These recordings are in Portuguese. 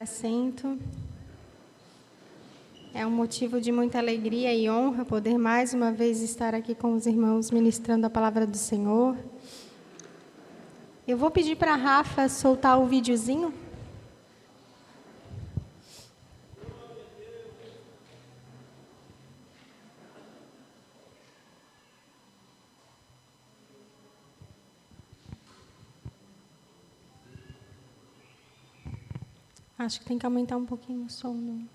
Assento. É um motivo de muita alegria e honra poder mais uma vez estar aqui com os irmãos ministrando a palavra do Senhor. Eu vou pedir para a Rafa soltar o videozinho. Acho que tem que aumentar um pouquinho o som. Né?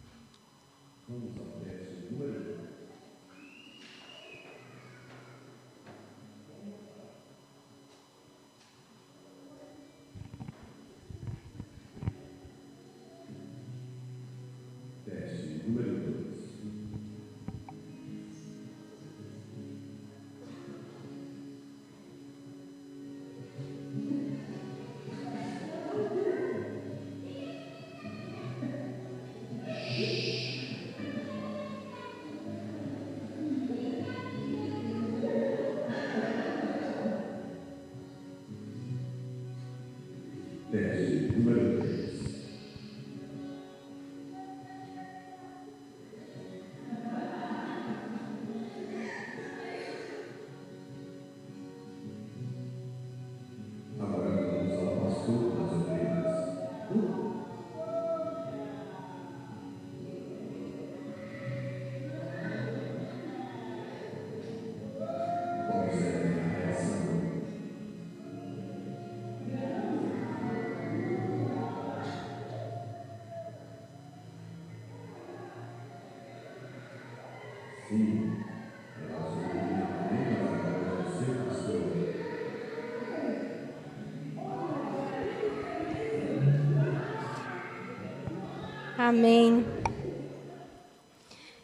Amém.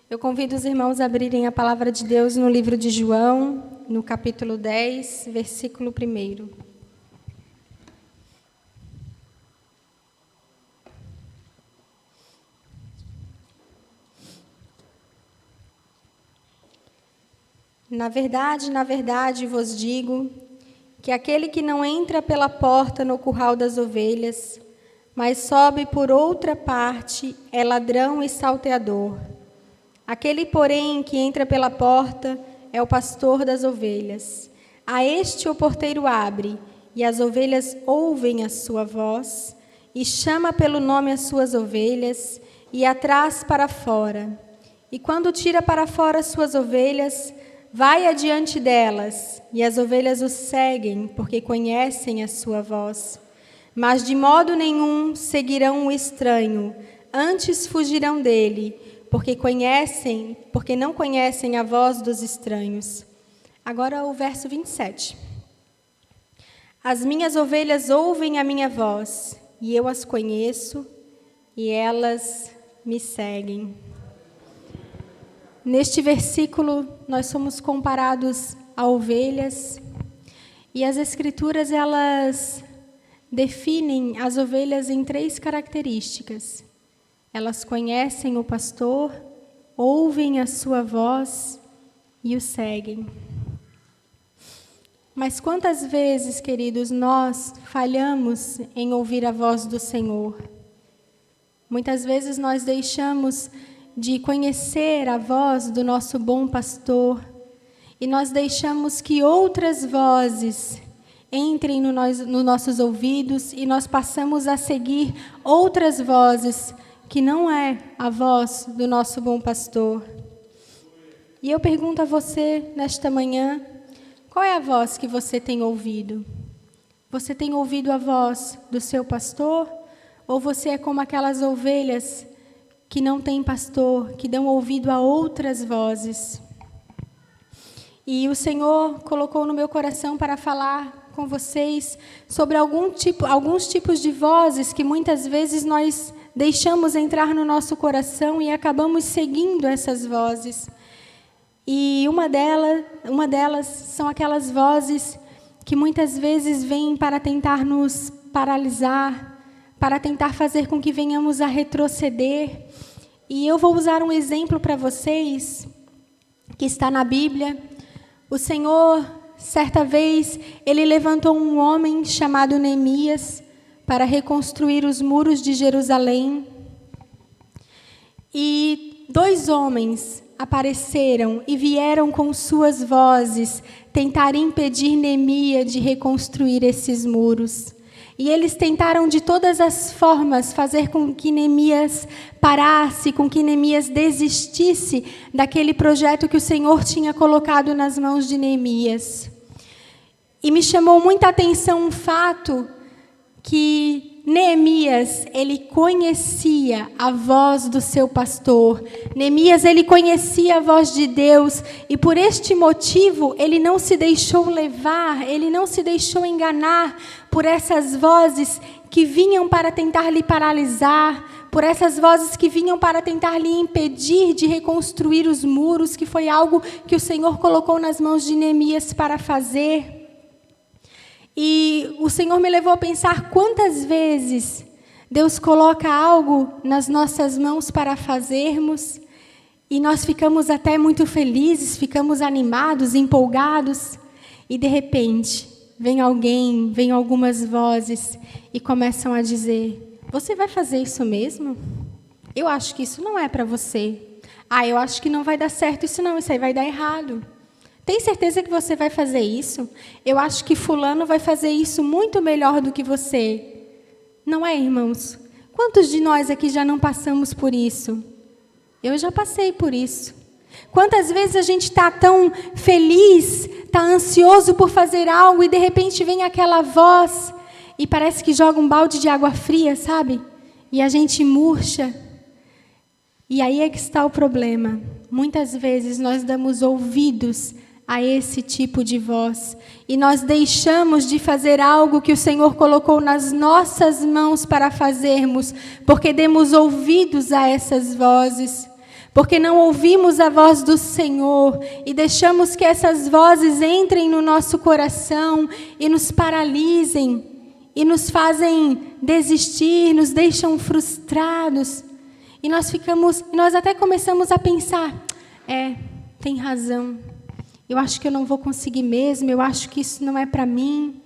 Eu convido os irmãos a abrirem a palavra de Deus no livro de João, no capítulo 10, versículo 1. Na verdade vos digo que aquele que não entra pela porta no curral das ovelhas, mas sobe por outra parte, é ladrão e salteador. Aquele, porém, que entra pela porta é o pastor das ovelhas. A este o porteiro abre, e as ovelhas ouvem a sua voz, e chama pelo nome as suas ovelhas, e as traz para fora. E quando tira para fora as suas ovelhas, vai adiante delas, e as ovelhas o seguem, porque conhecem a sua voz. Mas de modo nenhum seguirão o estranho, antes fugirão dele, porque não conhecem a voz dos estranhos. Agora o verso 27. As minhas ovelhas ouvem a minha voz, e eu as conheço, e elas me seguem. Neste versículo, nós somos comparados a ovelhas, e as Escrituras, elas definem as ovelhas em 3 características. Elas conhecem o pastor, ouvem a sua voz e o seguem. Mas quantas vezes, queridos, nós falhamos em ouvir a voz do Senhor? Muitas vezes nós deixamos de conhecer a voz do nosso bom pastor e nós deixamos que outras vozes entrem nos nossos ouvidos e nós passamos a seguir outras vozes que não é a voz do nosso bom pastor. E eu pergunto a você nesta manhã, qual é a voz que você tem ouvido? Você tem ouvido a voz do seu pastor? Ou você é como aquelas ovelhas que não têm pastor, que dão ouvido a outras vozes? E o Senhor colocou no meu coração para falar com vocês sobre alguns tipos de vozes que muitas vezes nós deixamos entrar no nosso coração e acabamos seguindo essas vozes. E uma delas são aquelas vozes que muitas vezes vêm para tentar nos paralisar, para tentar fazer com que venhamos a retroceder. E eu vou usar um exemplo para vocês, que está na Bíblia. O Senhor, certa vez, ele levantou um homem chamado Neemias para reconstruir os muros de Jerusalém. E 2 homens apareceram e vieram com suas vozes tentar impedir Neemias de reconstruir esses muros. E eles tentaram de todas as formas fazer com que Neemias parasse, com que Neemias desistisse daquele projeto que o Senhor tinha colocado nas mãos de Neemias. E me chamou muita atenção um fato que Neemias, ele conhecia a voz do seu pastor. Neemias, ele conhecia a voz de Deus e por este motivo ele não se deixou levar, ele não se deixou enganar por essas vozes que vinham para tentar lhe paralisar, por essas vozes que vinham para tentar lhe impedir de reconstruir os muros, que foi algo que o Senhor colocou nas mãos de Neemias para fazer. E o Senhor me levou a pensar quantas vezes Deus coloca algo nas nossas mãos para fazermos e nós ficamos até muito felizes, ficamos animados, empolgados e de repente vem alguém, vem algumas vozes e começam a dizer: você vai fazer isso mesmo? Eu acho que isso não é para você. Eu acho que não vai dar certo isso não, isso aí vai dar errado. Tem certeza que você vai fazer isso? Eu acho que fulano vai fazer isso muito melhor do que você. Não é, irmãos? Quantos de nós aqui já não passamos por isso? Eu já passei por isso. Quantas vezes a gente está tão feliz, está ansioso por fazer algo e de repente vem aquela voz e parece que joga um balde de água fria, sabe? E a gente murcha. E aí é que está o problema. Muitas vezes nós damos ouvidos a esse tipo de voz. E nós deixamos de fazer algo que o Senhor colocou nas nossas mãos para fazermos, porque demos ouvidos a essas vozes, porque não ouvimos a voz do Senhor e deixamos que essas vozes entrem no nosso coração e nos paralisem e nos fazem desistir, nos deixam frustrados. E nós até começamos a pensar: tem razão. Eu acho que eu não vou conseguir mesmo, eu acho que isso não é para mim.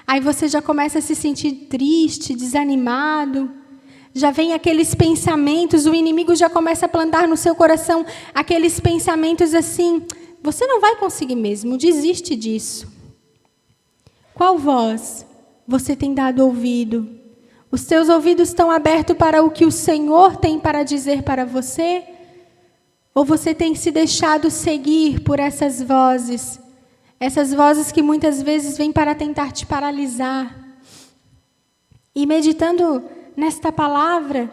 Aí você já começa a se sentir triste, desanimado. Já vem aqueles pensamentos, o inimigo já começa a plantar no seu coração aqueles pensamentos assim: você não vai conseguir mesmo, desiste disso. Qual voz você tem dado ouvido? Os seus ouvidos estão abertos para o que o Senhor tem para dizer para você? Ou você tem se deixado seguir por essas vozes que muitas vezes vêm para tentar te paralisar? E meditando nesta palavra,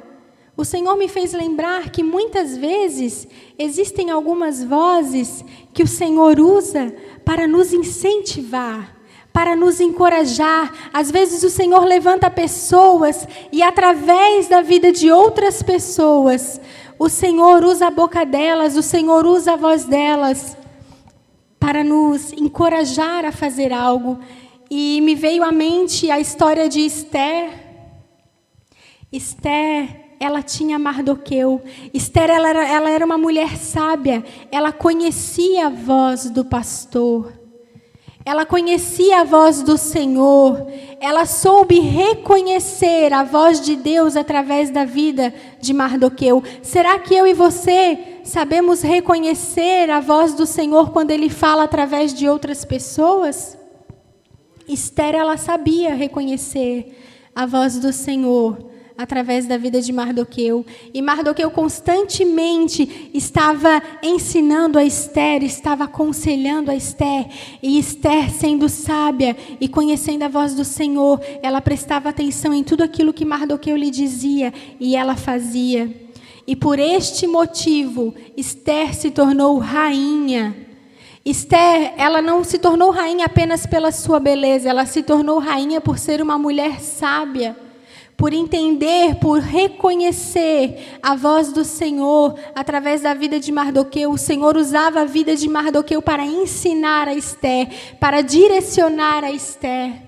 o Senhor me fez lembrar que muitas vezes existem algumas vozes que o Senhor usa para nos incentivar, para nos encorajar. Às vezes o Senhor levanta pessoas e através da vida de outras pessoas, o Senhor usa a boca delas, o Senhor usa a voz delas para nos encorajar a fazer algo. E me veio à mente a história de Esther. Esther, ela tinha Mardoqueu. Esther, ela era uma mulher sábia. Ela conhecia a voz do pastor. Ela conhecia a voz do Senhor. Ela soube reconhecer a voz de Deus através da vida de Mardoqueu. Será que eu e você sabemos reconhecer a voz do Senhor quando Ele fala através de outras pessoas? Esther, ela sabia reconhecer a voz do Senhor através da vida de Mardoqueu. E Mardoqueu constantemente estava ensinando a Esther, estava aconselhando a Esther. E Esther, sendo sábia e conhecendo a voz do Senhor, ela prestava atenção em tudo aquilo que Mardoqueu lhe dizia e ela fazia. E por este motivo, Esther se tornou rainha. Esther, ela não se tornou rainha apenas pela sua beleza, ela se tornou rainha por ser uma mulher sábia. Por entender, por reconhecer a voz do Senhor através da vida de Mardoqueu. O Senhor usava a vida de Mardoqueu para ensinar a Esther, para direcionar a Esther.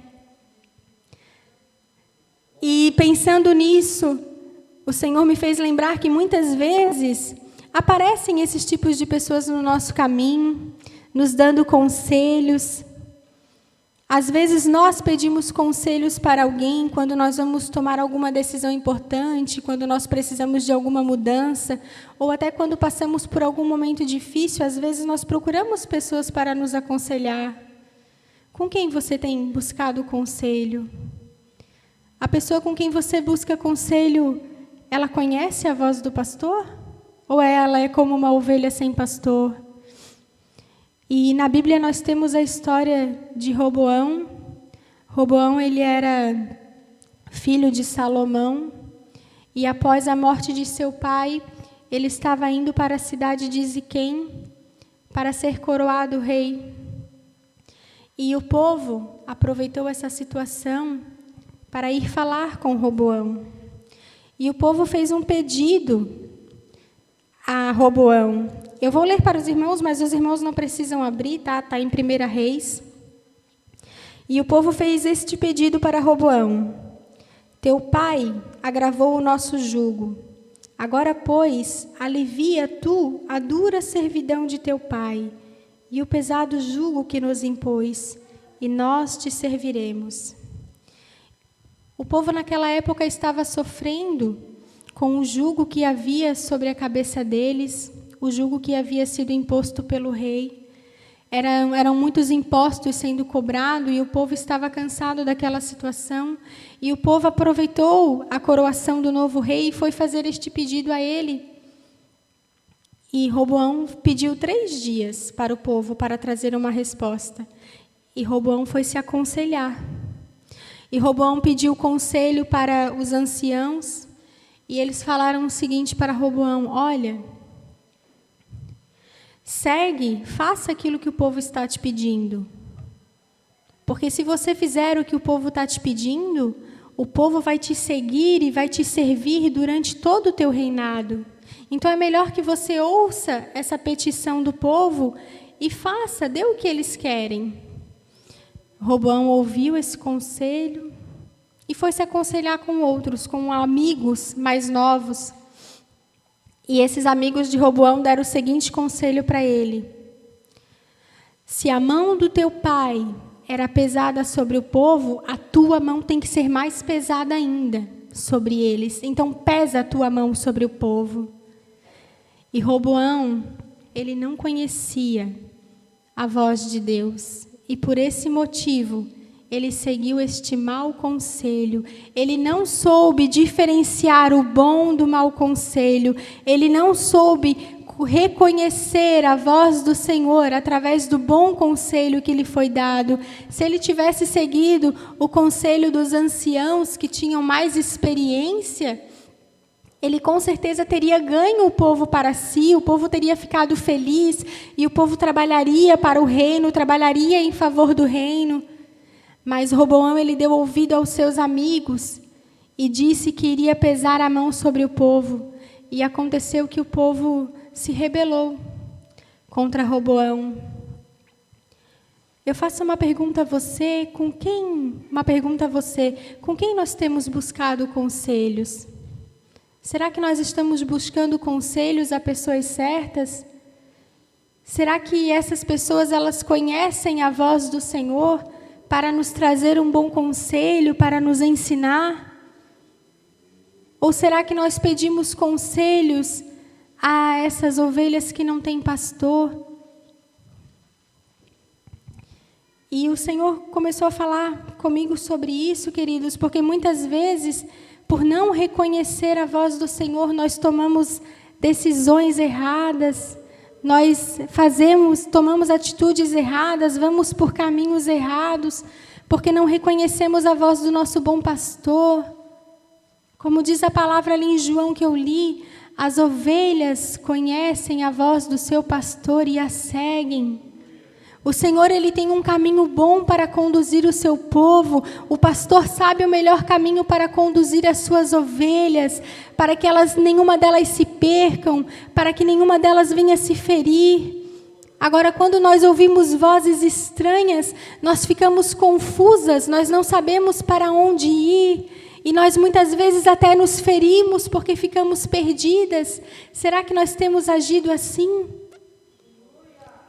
E pensando nisso, o Senhor me fez lembrar que muitas vezes aparecem esses tipos de pessoas no nosso caminho, nos dando conselhos. Às vezes nós pedimos conselhos para alguém quando nós vamos tomar alguma decisão importante, quando nós precisamos de alguma mudança, ou até quando passamos por algum momento difícil, às vezes nós procuramos pessoas para nos aconselhar. Com quem você tem buscado conselho? A pessoa com quem você busca conselho, ela conhece a voz do pastor? Ou ela é como uma ovelha sem pastor? E na Bíblia nós temos a história de Roboão. Roboão, ele era filho de Salomão, e após a morte de seu pai, ele estava indo para a cidade de Siquém para ser coroado rei. E o povo aproveitou essa situação para ir falar com Roboão. E o povo fez um pedido a Roboão. Eu vou ler para os irmãos, mas os irmãos não precisam abrir, tá? Está em 1 Reis. E o povo fez este pedido para Roboão: teu pai agravou o nosso jugo. Agora, pois, alivia tu a dura servidão de teu pai e o pesado jugo que nos impôs, e nós te serviremos. O povo naquela época estava sofrendo com o jugo que havia sobre a cabeça deles, o jugo que havia sido imposto pelo rei. Eram muitos impostos sendo cobrados e o povo estava cansado daquela situação. E o povo aproveitou a coroação do novo rei e foi fazer este pedido a ele. E Roboão pediu 3 dias para o povo para trazer uma resposta. E Roboão foi se aconselhar. E Roboão pediu conselho para os anciãos. E eles falaram o seguinte para Roboão: olha, segue, faça aquilo que o povo está te pedindo. Porque se você fizer o que o povo está te pedindo, o povo vai te seguir e vai te servir durante todo o teu reinado. Então é melhor que você ouça essa petição do povo e faça, dê o que eles querem. Roboão ouviu esse conselho e foi se aconselhar com outros, com amigos mais novos. E esses amigos de Roboão deram o seguinte conselho para ele: se a mão do teu pai era pesada sobre o povo, a tua mão tem que ser mais pesada ainda sobre eles. Então pesa a tua mão sobre o povo. E Roboão, ele não conhecia a voz de Deus. E por esse motivo, ele seguiu este mau conselho. Ele não soube diferenciar o bom do mau conselho. Ele não soube reconhecer a voz do Senhor através do bom conselho que lhe foi dado. Se ele tivesse seguido o conselho dos anciãos que tinham mais experiência, ele com certeza teria ganho o povo para si, o povo teria ficado feliz e o povo trabalharia para o reino, trabalharia em favor do reino. Mas Roboão, ele deu ouvido aos seus amigos e disse que iria pesar a mão sobre o povo. E aconteceu que o povo se rebelou contra Roboão. Eu faço uma pergunta a você, com quem nós temos buscado conselhos? Será que nós estamos buscando conselhos a pessoas certas? Será que essas pessoas elas conhecem a voz do Senhor para nos trazer um bom conselho, para nos ensinar? Ou será que nós pedimos conselhos a essas ovelhas que não têm pastor? E o Senhor começou a falar comigo sobre isso, queridos, porque muitas vezes, por não reconhecer a voz do Senhor, nós tomamos decisões erradas, nós tomamos atitudes erradas, vamos por caminhos errados, porque não reconhecemos a voz do nosso bom pastor. Como diz a palavra ali em João que eu li, as ovelhas conhecem a voz do seu pastor e a seguem. O Senhor, ele tem um caminho bom para conduzir o seu povo. O pastor sabe o melhor caminho para conduzir as suas ovelhas, para que nenhuma delas se percam, para que nenhuma delas venha se ferir. Agora, quando nós ouvimos vozes estranhas, nós ficamos confusas, nós não sabemos para onde ir. E nós muitas vezes até nos ferimos porque ficamos perdidas. Será que nós temos agido assim?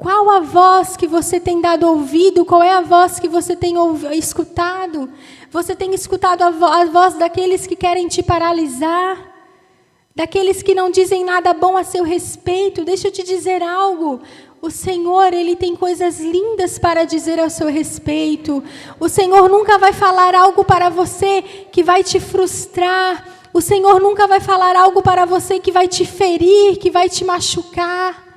Qual a voz que você tem dado ouvido? Qual é a voz que você tem escutado? Você tem escutado a voz daqueles que querem te paralisar? Daqueles que não dizem nada bom a seu respeito? Deixa eu te dizer algo. O Senhor, Ele tem coisas lindas para dizer ao seu respeito. O Senhor nunca vai falar algo para você que vai te frustrar. O Senhor nunca vai falar algo para você que vai te ferir, que vai te machucar.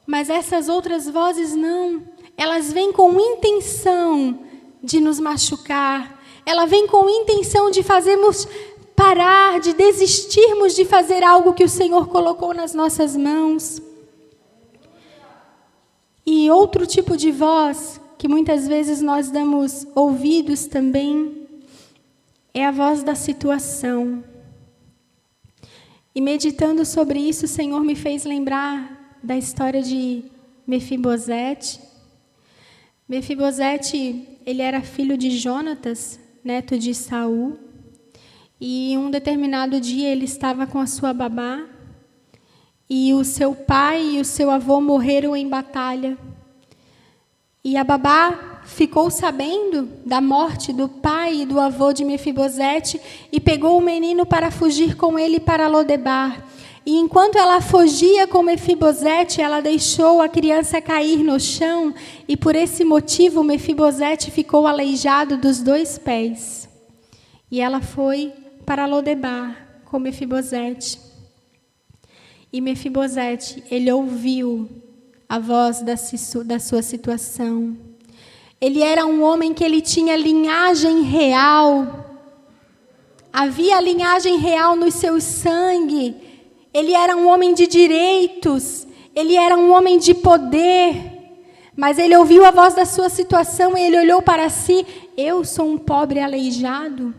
Mas essas outras vozes não. Elas vêm com intenção de nos machucar. Ela vem com intenção de fazermos parar, de desistirmos de fazer algo que o Senhor colocou nas nossas mãos. E outro tipo de voz, que muitas vezes nós damos ouvidos também, é a voz da situação. E meditando sobre isso, o Senhor me fez lembrar da história de Mefibosete. Mefibosete, ele era filho de Jonatas, neto de Saul. E um determinado dia ele estava com a sua babá. E o seu pai e o seu avô morreram em batalha. E a babá ficou sabendo da morte do pai e do avô de Mefibosete e pegou o menino para fugir com ele para Lodebar. E enquanto ela fugia com Mefibosete, ela deixou a criança cair no chão, e por esse motivo Mefibosete ficou aleijado dos 2 pés. E ela foi para Lodebar com Mefibosete. E Mefibosete, ele ouviu a voz da sua situação. Ele era um homem que ele tinha linhagem real. Havia linhagem real no seu sangue. Ele era um homem de direitos, ele era um homem de poder, mas ele ouviu a voz da sua situação e ele olhou para si: eu sou um pobre aleijado,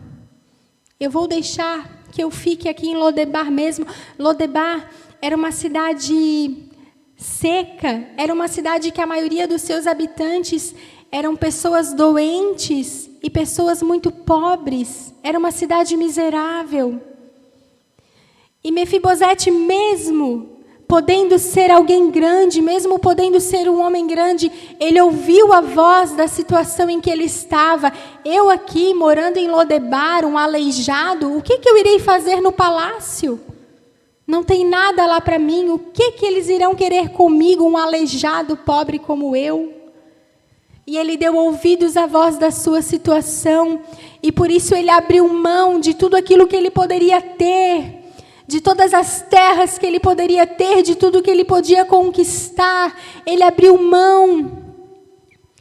eu vou deixar que eu fique aqui em Lodebar mesmo. Lodebar era uma cidade seca, era uma cidade que a maioria dos seus habitantes eram pessoas doentes e pessoas muito pobres, era uma cidade miserável. E Mefibosete, mesmo podendo ser alguém grande, mesmo podendo ser um homem grande, ele ouviu a voz da situação em que ele estava. Eu aqui, morando em Lodebar, um aleijado, o que eu irei fazer no palácio? Não tem nada lá para mim, o que eles irão querer comigo, um aleijado pobre como eu? E ele deu ouvidos à voz da sua situação, e por isso ele abriu mão de tudo aquilo que ele poderia ter, de todas as terras que ele poderia ter, de tudo que ele podia conquistar. Ele abriu mão,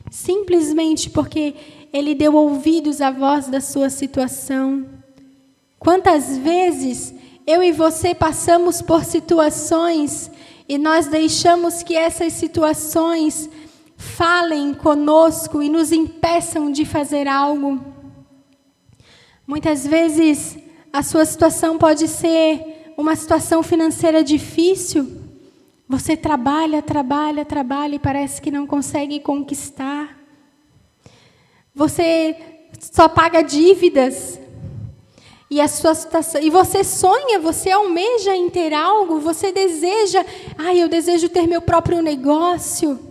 simplesmente porque ele deu ouvidos à voz da sua situação. Quantas vezes eu e você passamos por situações e nós deixamos que essas situações falem conosco e nos impeçam de fazer algo? Muitas vezes a sua situação pode ser uma situação financeira difícil. Você trabalha e parece que não consegue conquistar. Você só paga dívidas. E a sua situação, e você sonha, você almeja em ter algo, você deseja, eu desejo ter meu próprio negócio.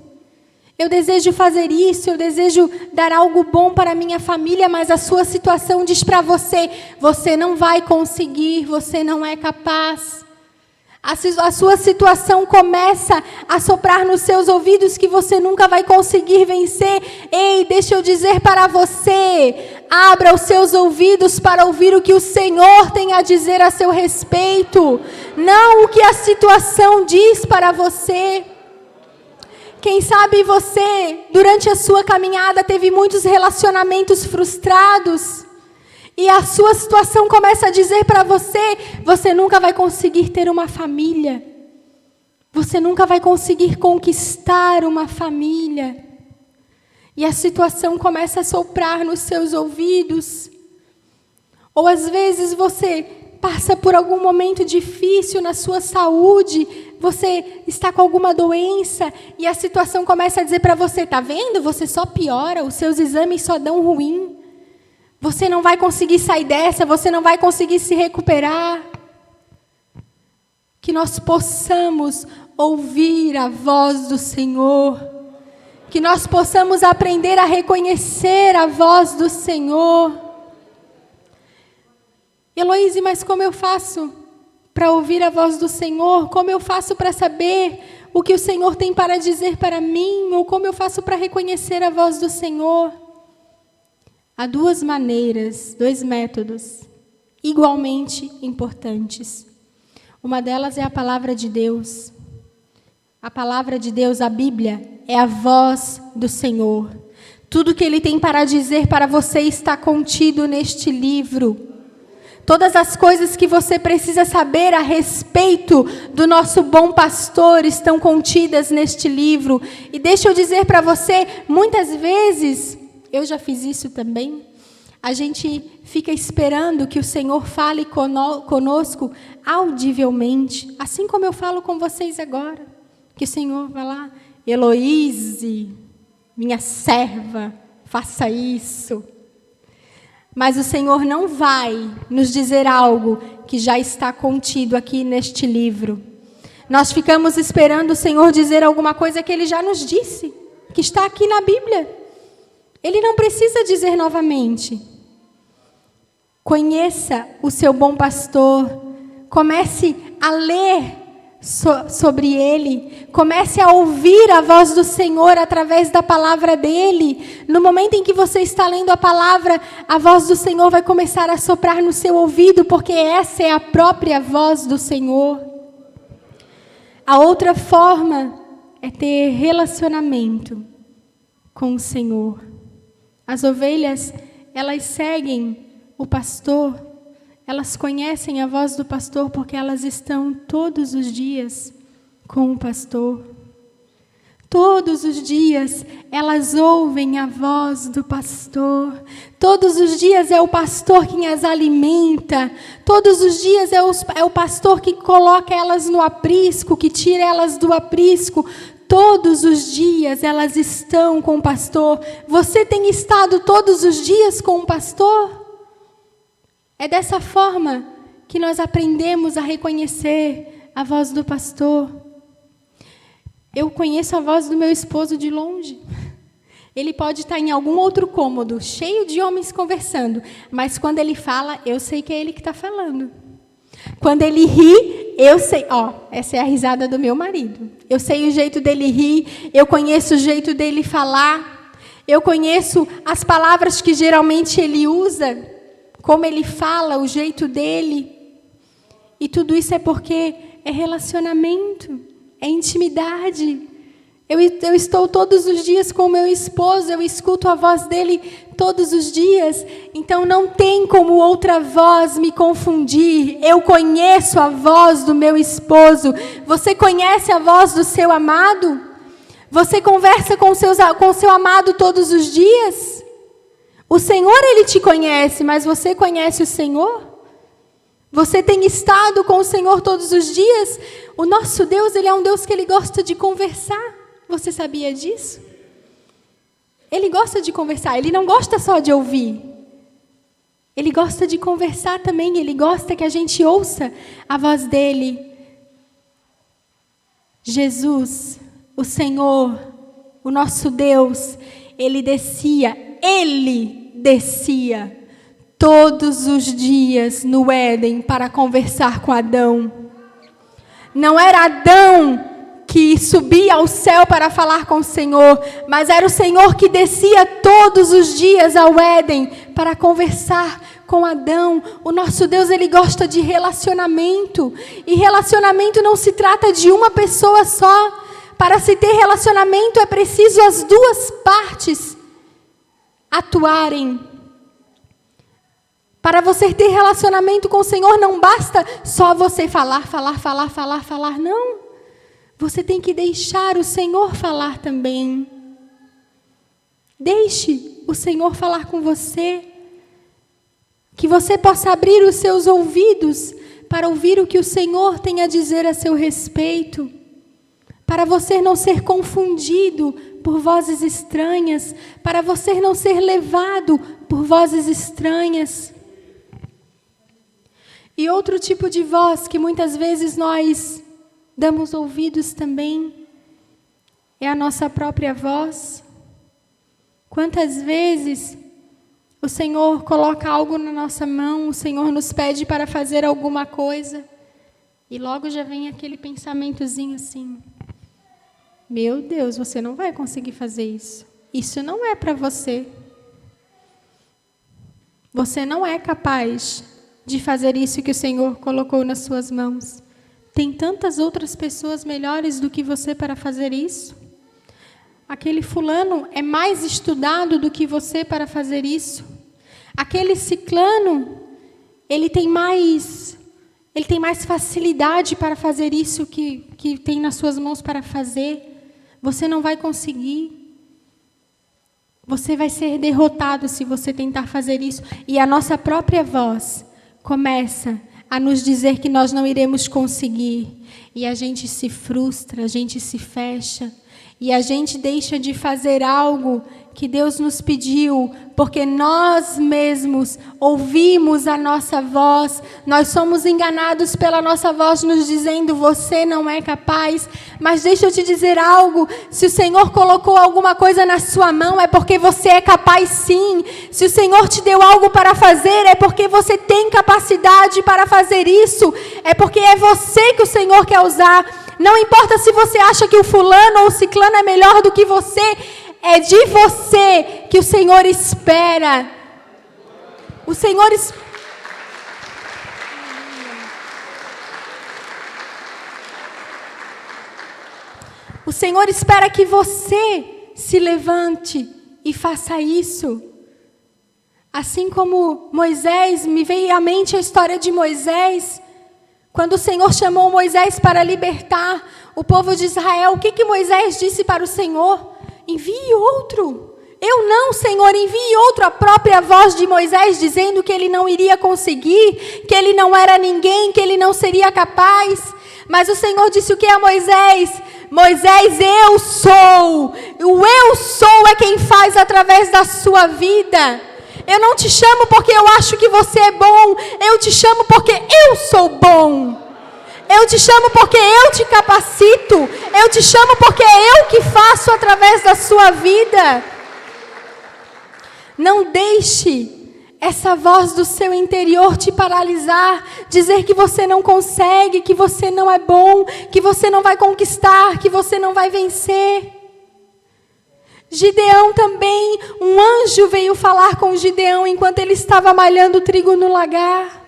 Eu desejo fazer isso, eu desejo dar algo bom para a minha família, mas a sua situação diz para você: você não vai conseguir, você não é capaz. A sua situação começa a soprar nos seus ouvidos que você nunca vai conseguir vencer. Ei, deixa eu dizer para você: abra os seus ouvidos para ouvir o que o Senhor tem a dizer a seu respeito, não o que a situação diz para você. Quem sabe você, durante a sua caminhada, teve muitos relacionamentos frustrados. E a sua situação começa a dizer para você: você nunca vai conseguir ter uma família. Você nunca vai conseguir conquistar uma família. E a situação começa a soprar nos seus ouvidos. Ou às vezes você passa por algum momento difícil na sua saúde, você está com alguma doença e a situação começa a dizer para você: tá vendo? Você só piora, os seus exames só dão ruim. Você não vai conseguir sair dessa, você não vai conseguir se recuperar. O que nós possamos ouvir a voz do Senhor, que nós possamos aprender a reconhecer a voz do Senhor. Heloíse, mas como eu faço para ouvir a voz do Senhor? Como eu faço para saber o que o Senhor tem para dizer para mim? Ou como eu faço para reconhecer a voz do Senhor? Há duas maneiras, dois métodos, igualmente importantes. Uma delas é a palavra de Deus. A palavra de Deus, a Bíblia, é a voz do Senhor. Tudo que Ele tem para dizer para você está contido neste livro. Todas as coisas que você precisa saber a respeito do nosso bom pastor estão contidas neste livro. E deixa eu dizer para você, muitas vezes, eu já fiz isso também, a gente fica esperando que o Senhor fale conosco audivelmente, assim como eu falo com vocês agora. Que o Senhor vai lá, Heloíse, minha serva, faça isso. Mas o Senhor não vai nos dizer algo que já está contido aqui neste livro. Nós ficamos esperando o Senhor dizer alguma coisa que Ele já nos disse, que está aqui na Bíblia. Ele não precisa dizer novamente. Conheça o seu bom pastor. Comece a ler sobre ele. Comece a ouvir a voz do Senhor através da palavra dele. No momento em que você está lendo a palavra, a voz do Senhor vai começar a soprar no seu ouvido, porque essa é a própria voz do Senhor. A outra forma é ter relacionamento com o Senhor. As ovelhas, elas seguem o pastor, elas conhecem a voz do pastor porque elas estão todos os dias com o pastor. Todos os dias elas ouvem a voz do pastor. Todos os dias é o pastor quem as alimenta. Todos os dias é o pastor que coloca elas no aprisco, que tira elas do aprisco. Todos os dias elas estão com o pastor. Você tem estado todos os dias com o pastor? É dessa forma que nós aprendemos a reconhecer a voz do pastor. Eu conheço a voz do meu esposo de longe. Ele pode estar em algum outro cômodo, cheio de homens conversando, mas quando ele fala, eu sei que é ele que está falando. Quando ele ri, eu sei, essa é a risada do meu marido. Eu sei o jeito dele rir, eu conheço o jeito dele falar, eu conheço as palavras que geralmente ele usa, como ele fala, o jeito dele. E tudo isso é porque é relacionamento, é intimidade. Eu estou todos os dias com o meu esposo, eu escuto a voz dele todos os dias. Então não tem como outra voz me confundir. Eu conheço a voz do meu esposo. Você conhece a voz do seu amado? Você conversa com o seu amado todos os dias? O Senhor, Ele te conhece, mas você conhece o Senhor? Você tem estado com o Senhor todos os dias? O nosso Deus, Ele é um Deus que Ele gosta de conversar. Você sabia disso? Ele gosta de conversar, Ele não gosta só de ouvir. Ele gosta de conversar também, Ele gosta que a gente ouça a voz dEle. Jesus, o Senhor, o nosso Deus, Ele descia todos os dias no Éden para conversar com Adão. Não era Adão que subia ao céu para falar com o Senhor, mas era o Senhor que descia todos os dias ao Éden para conversar com Adão. O nosso Deus, Ele gosta de relacionamento, e relacionamento não se trata de uma pessoa só. Para se ter relacionamento é preciso as duas partes atuarem. Para você ter relacionamento com o Senhor, não basta só você falar, não. Você tem que deixar o Senhor falar também. Deixe o Senhor falar com você. Que você possa abrir os seus ouvidos para ouvir o que o Senhor tem a dizer a seu respeito. Para você não ser confundido por vozes estranhas, para você não ser levado por vozes estranhas. E outro tipo de voz que muitas vezes nós damos ouvidos também é a nossa própria voz. Quantas vezes o Senhor coloca algo na nossa mão, o Senhor nos pede para fazer alguma coisa, e logo já vem aquele pensamentozinho assim: meu Deus, você não vai conseguir fazer isso. Isso não é para você. Você não é capaz de fazer isso que o Senhor colocou nas suas mãos. Tem tantas outras pessoas melhores do que você para fazer isso. Aquele fulano é mais estudado do que você para fazer isso. Aquele ciclano, ele tem mais facilidade para fazer isso que tem nas suas mãos para fazer. Você não vai conseguir. Você vai ser derrotado se você tentar fazer isso. E a nossa própria voz começa a nos dizer que nós não iremos conseguir. E a gente se frustra, a gente se fecha. E a gente deixa de fazer algo que Deus nos pediu, porque nós mesmos ouvimos a nossa voz, nós somos enganados pela nossa voz nos dizendo: você não é capaz. Mas deixa eu te dizer algo: se o Senhor colocou alguma coisa na sua mão, é porque você é capaz sim. Se o Senhor te deu algo para fazer, é porque você tem capacidade para fazer isso, é porque é você que o Senhor quer usar. Não importa se você acha que o fulano ou o ciclano é melhor do que você, é de você que o Senhor espera. O Senhor espera que você se levante e faça isso. Assim como Moisés, me veio à mente a história de Moisés. Quando o Senhor chamou Moisés para libertar o povo de Israel, o que Moisés disse para o Senhor? Envie outro. Eu não, Senhor, envie outro. A própria voz de Moisés dizendo que ele não iria conseguir, que ele não era ninguém, que ele não seria capaz. Mas o Senhor disse o que a Moisés? Moisés, eu sou. O eu sou é quem faz através da sua vida. Eu não te chamo porque eu acho que você é bom. Eu te chamo porque eu sou bom. Eu te chamo porque eu te capacito. Eu te chamo porque é eu que faço através da sua vida. Não deixe essa voz do seu interior te paralisar. Dizer que você não consegue, que você não é bom, que você não vai conquistar, que você não vai vencer. Gideão também, um anjo veio falar com Gideão enquanto ele estava malhando trigo no lagar.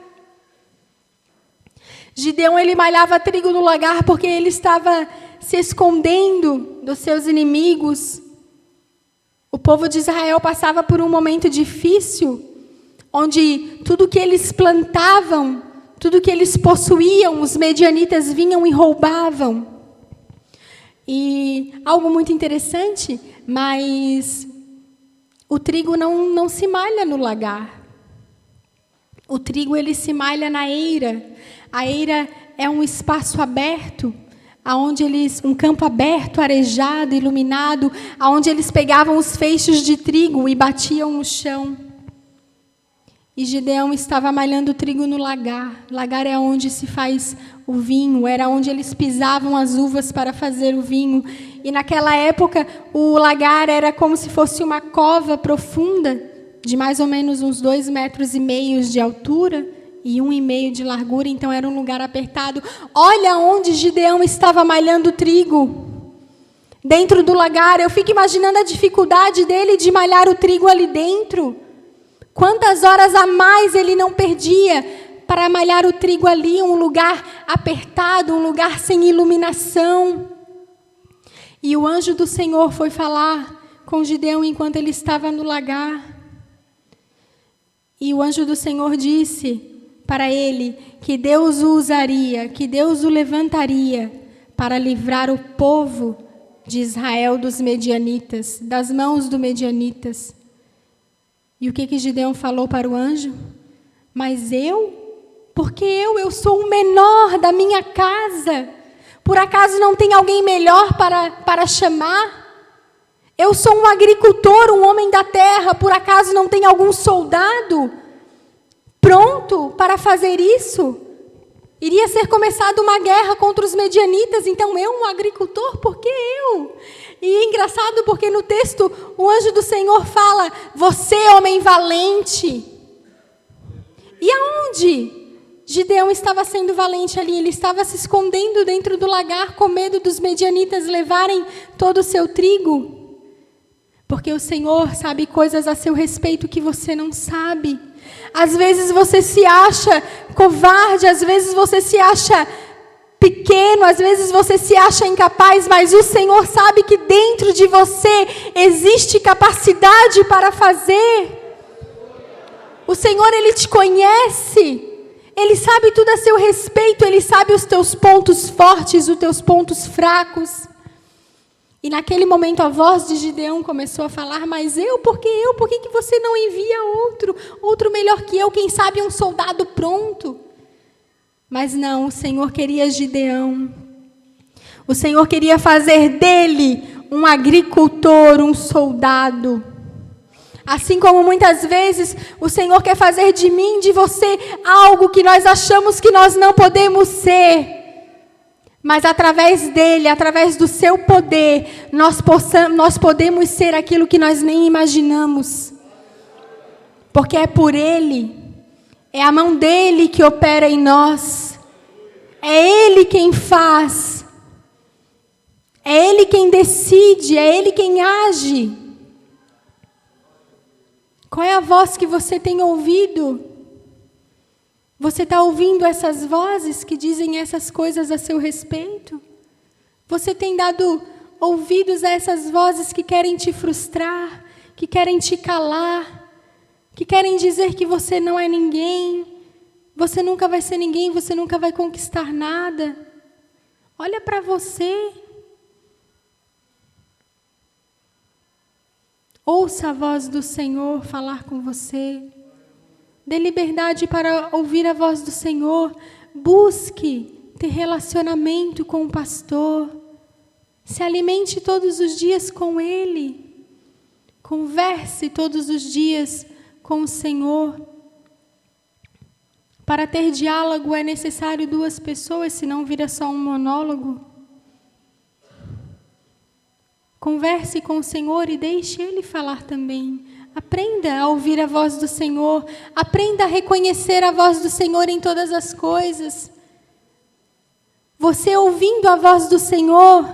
Gideão, ele malhava trigo no lagar porque ele estava se escondendo dos seus inimigos. O povo de Israel passava por um momento difícil, onde tudo que eles plantavam, tudo que eles possuíam, os medianitas vinham e roubavam. E algo muito interessante, mas o trigo não se malha no lagar. O trigo, ele se malha na eira. A eira é um espaço aberto, um campo aberto, arejado, iluminado, aonde eles pegavam os feixes de trigo e batiam no chão. E Gideão estava malhando trigo no lagar. Lagar é onde se faz o vinho, era onde eles pisavam as uvas para fazer o vinho. E naquela época, o lagar era como se fosse uma cova profunda, de mais ou menos uns 2,5 metros de altura e 1,5 de largura, então era um lugar apertado. Olha onde Gideão estava malhando trigo. Dentro do lagar, eu fico imaginando a dificuldade dele de malhar o trigo ali dentro. Quantas horas a mais ele não perdia para malhar o trigo ali, um lugar apertado, um lugar sem iluminação. E o anjo do Senhor foi falar com Gideão enquanto ele estava no lagar. E o anjo do Senhor disse para ele que Deus o usaria, que Deus o levantaria para livrar o povo de Israel dos medianitas, das mãos dos medianitas. E o que Gideão falou para o anjo? Mas eu? Porque eu sou o menor da minha casa. Por acaso não tem alguém melhor para chamar? Eu sou um agricultor, um homem da terra. Por acaso não tem algum soldado? pronto para fazer isso. Iria ser começada uma guerra contra os medianitas, então eu, um agricultor, por que eu? E é engraçado porque no texto o anjo do Senhor fala, você, homem valente. E aonde Gideão estava sendo valente ali? Ele estava se escondendo dentro do lagar com medo dos medianitas levarem todo o seu trigo. Porque o Senhor sabe coisas a seu respeito que você não sabe. Às vezes você se acha covarde, às vezes você se acha pequeno, às vezes você se acha incapaz, mas o Senhor sabe que dentro de você existe capacidade para fazer. O Senhor, Ele te conhece, Ele sabe tudo a seu respeito, Ele sabe os teus pontos fortes, os teus pontos fracos. E naquele momento a voz de Gideão começou a falar, mas por que você não envia outro melhor que eu, quem sabe um soldado pronto? Mas não, o Senhor queria Gideão. O Senhor queria fazer dele um agricultor, um soldado. Assim como muitas vezes o Senhor quer fazer de mim, de você, algo que nós achamos que nós não podemos ser. Mas através dele, através do seu poder, nós podemos ser aquilo que nós nem imaginamos. Porque é por ele, é a mão dele que opera em nós. É ele quem faz. É ele quem decide, é ele quem age. Qual é a voz que você tem ouvido? Você está ouvindo essas vozes que dizem essas coisas a seu respeito? Você tem dado ouvidos a essas vozes que querem te frustrar, que querem te calar, que querem dizer que você não é ninguém, você nunca vai ser ninguém, você nunca vai conquistar nada? Olha para você. Ouça a voz do Senhor falar com você. Dê liberdade para ouvir a voz do Senhor. Busque ter relacionamento com o pastor. Se alimente todos os dias com Ele. Converse todos os dias com o Senhor. Para ter diálogo é necessário 2 pessoas, senão vira só um monólogo. Converse com o Senhor e deixe Ele falar também. Aprenda a ouvir a voz do Senhor. Aprenda a reconhecer a voz do Senhor em todas as coisas. Você ouvindo a voz do Senhor,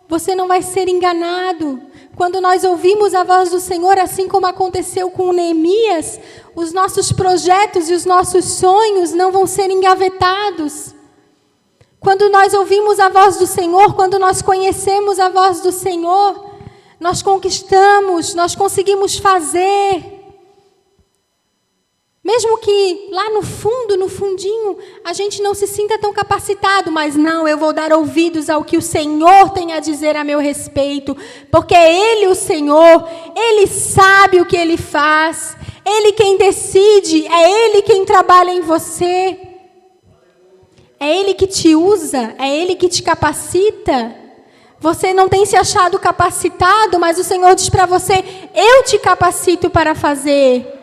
você não vai ser enganado. Quando nós ouvimos a voz do Senhor, assim como aconteceu com Neemias, os nossos projetos e os nossos sonhos não vão ser engavetados. Quando nós ouvimos a voz do Senhor, quando nós conhecemos a voz do Senhor, nós conquistamos, nós conseguimos fazer. Mesmo que lá no fundo, no fundinho, a gente não se sinta tão capacitado, mas não, eu vou dar ouvidos ao que o Senhor tem a dizer a meu respeito, porque é Ele o Senhor, Ele sabe o que Ele faz, Ele quem decide, é Ele quem trabalha em você, é Ele que te usa, é Ele que te capacita. Você não tem se achado capacitado, mas o Senhor diz para você, eu te capacito para fazer.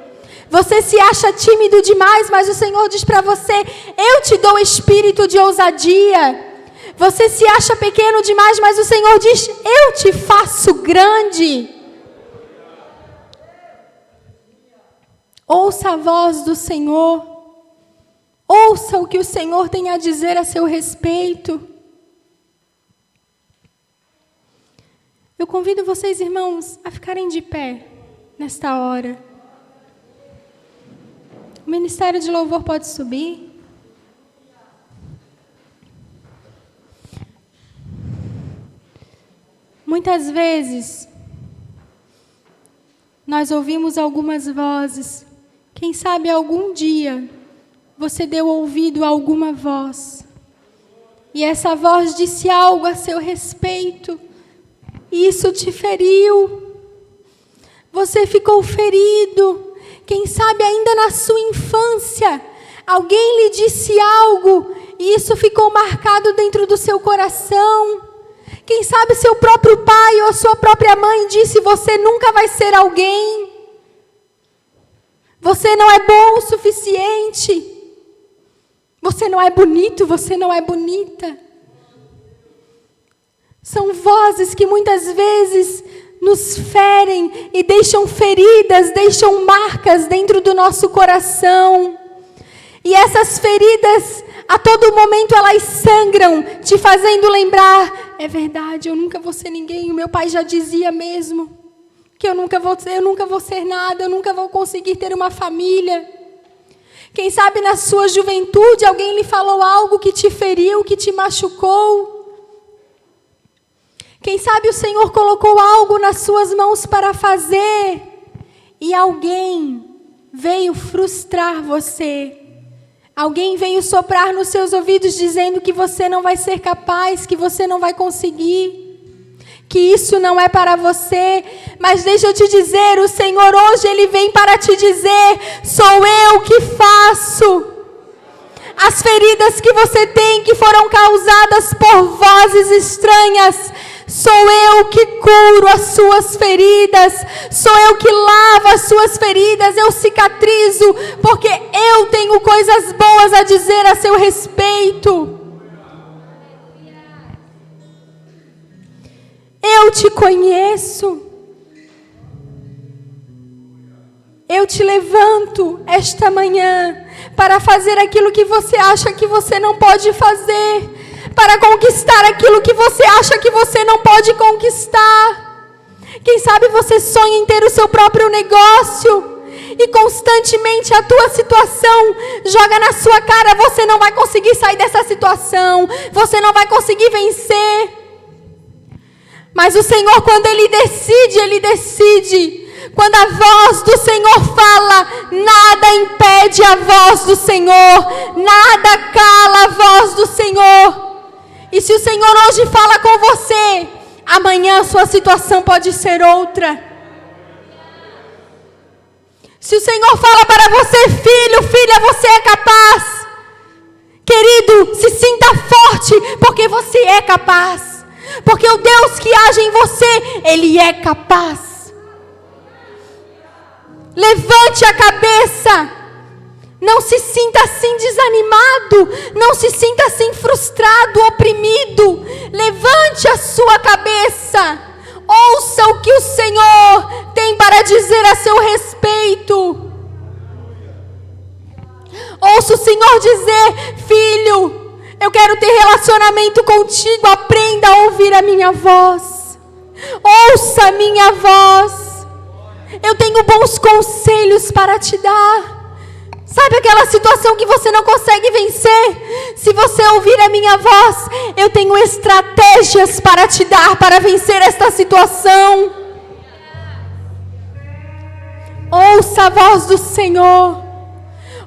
Você se acha tímido demais, mas o Senhor diz para você, eu te dou espírito de ousadia. Você se acha pequeno demais, mas o Senhor diz, eu te faço grande. Ouça a voz do Senhor. Ouça o que o Senhor tem a dizer a seu respeito. Eu convido vocês, irmãos, a ficarem de pé nesta hora. O Ministério de Louvor pode subir. Muitas vezes, nós ouvimos algumas vozes. Quem sabe algum dia, você deu ouvido a alguma voz. E essa voz disse algo a seu respeito. E isso te feriu. Você ficou ferido. Quem sabe ainda na sua infância, alguém lhe disse algo e isso ficou marcado dentro do seu coração. Quem sabe seu próprio pai ou sua própria mãe disse, você nunca vai ser alguém. Você não é bom o suficiente. Você não é bonito, você não é bonita. São vozes que muitas vezes nos ferem e deixam feridas, deixam marcas dentro do nosso coração. E essas feridas, a todo momento elas sangram, te fazendo lembrar, é verdade, eu nunca vou ser ninguém, o meu pai já dizia mesmo, que eu nunca vou ser nada, eu nunca vou conseguir ter uma família. Quem sabe na sua juventude alguém lhe falou algo que te feriu, que te machucou. Quem sabe o Senhor colocou algo nas suas mãos para fazer e alguém veio frustrar você. Alguém veio soprar nos seus ouvidos dizendo que você não vai ser capaz, que você não vai conseguir, que isso não é para você. Mas deixa eu te dizer, o Senhor hoje Ele vem para te dizer, sou eu que faço. As feridas que você tem, que foram causadas por vozes estranhas, sou eu que curo as suas feridas, sou eu que lavo as suas feridas, eu cicatrizo, porque eu tenho coisas boas a dizer a seu respeito. Eu te conheço. Eu te levanto esta manhã para fazer aquilo que você acha que você não pode fazer, para conquistar aquilo que você acha que você não pode conquistar. Quem sabe você sonha em ter o seu próprio negócio e constantemente a tua situação joga na sua cara, você não vai conseguir sair dessa situação, você não vai conseguir vencer. Mas o Senhor, quando Ele decide. Quando a voz do Senhor fala, nada impede a voz do Senhor, nada cala a voz do Senhor. E se o Senhor hoje fala com você, amanhã a sua situação pode ser outra. Se o Senhor fala para você, filho, filha, você é capaz. Querido, se sinta forte, porque você é capaz. Porque o Deus que age em você, Ele é capaz. Levante a cabeça. Não se sinta assim desanimado. Não se sinta assim frustrado, oprimido. Levante a sua cabeça. Ouça o que o Senhor tem para dizer a seu respeito. Ouça o Senhor dizer, filho, eu quero ter relacionamento contigo. Aprenda a ouvir a minha voz. Ouça a minha voz. Eu tenho bons conselhos para te dar. Sabe aquela situação que você não consegue vencer? Se você ouvir a minha voz, eu tenho estratégias para te dar para vencer esta situação. Ouça a voz do Senhor.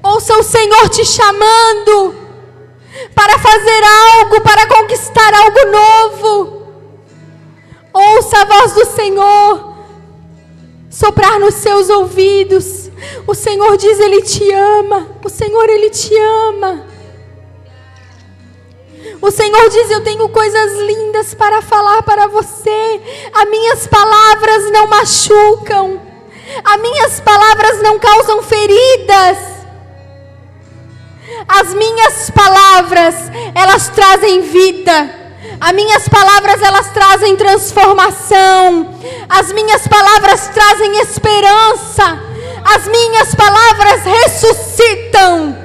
Ouça o Senhor te chamando para fazer algo, para conquistar algo novo. Ouça a voz do Senhor soprar nos seus ouvidos. O Senhor diz, Ele te ama. O Senhor, Ele te ama. O Senhor diz, eu tenho coisas lindas para falar para você. As minhas palavras não machucam. As minhas palavras não causam feridas. As minhas palavras, elas trazem vida. As minhas palavras, elas trazem transformação. As minhas palavras trazem esperança. As minhas palavras ressuscitam.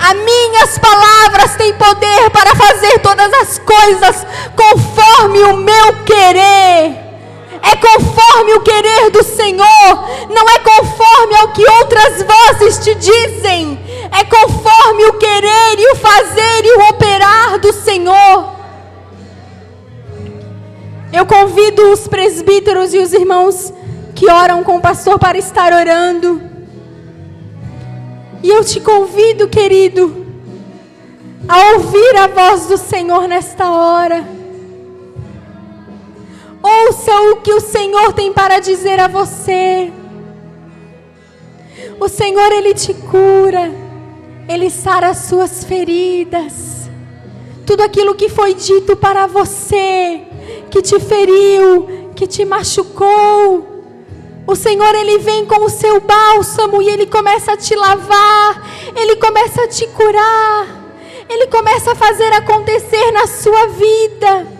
As minhas palavras têm poder para fazer todas as coisas conforme o meu querer. É conforme o querer do Senhor. Não é conforme ao que outras vozes te dizem. É conforme o querer e o fazer e o operar do Senhor. Eu convido os presbíteros e os irmãos que oram com o pastor para estar orando. E eu te convido, querido, a ouvir a voz do Senhor nesta hora. Ouça o que o Senhor tem para dizer a você. O Senhor, Ele te cura. Ele sara as suas feridas. Tudo aquilo que foi dito para você, que te feriu, que te machucou, O Senhor, Ele vem com o seu bálsamo e Ele começa a te lavar, Ele começa a te curar, Ele começa a fazer acontecer na sua vida.